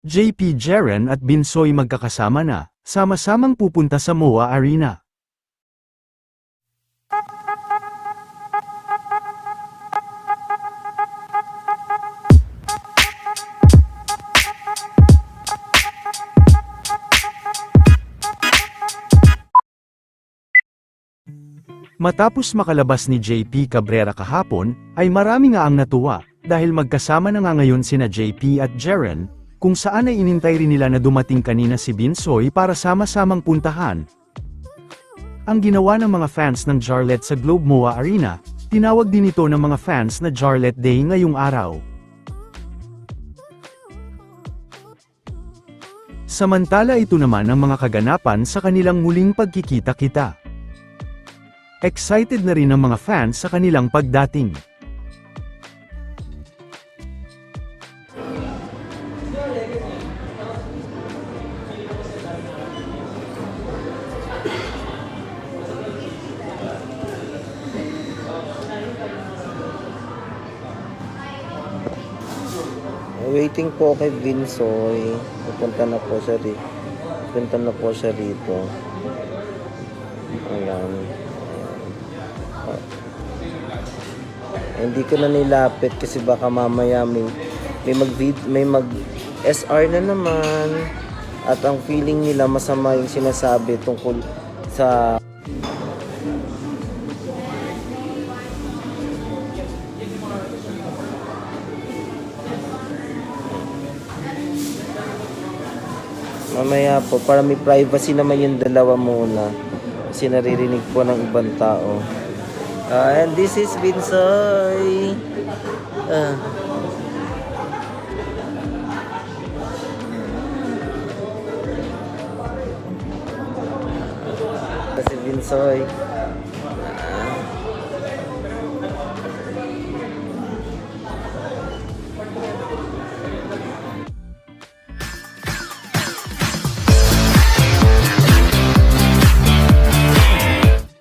JP, Jaren at Binsoy magkakasama na, sama-samang pupunta sa MOA Arena. Matapos makalabas ni JP Cabrera kahapon, ay marami nga ang natuwa, dahil magkasama na nga ngayon sina JP at Jaren, kung saan ay inintay rin nila na dumating kanina si Binsoy para sama-samang puntahan. Ang ginawa ng mga fans ng Jarlet sa Globe MOA Arena, tinawag din ito ng mga fans na Jarlet Day ngayong araw. Samantala ito naman ang mga kaganapan sa kanilang muling pagkikita-kita. Excited na rin ang mga fans sa kanilang pagdating. Waiting po kay Binsoy. Pupunta na po siya rito. Ayan. Hindi ko na nilapit kasi baka mamaya may mag SR na naman at ang feeling nila masama yung sinasabi tungkol sa mamaya po para may privacy naman yung dalawa muna kasi naririnig po ng ibang tao. And this is Binsoy. Kasi Binsoy.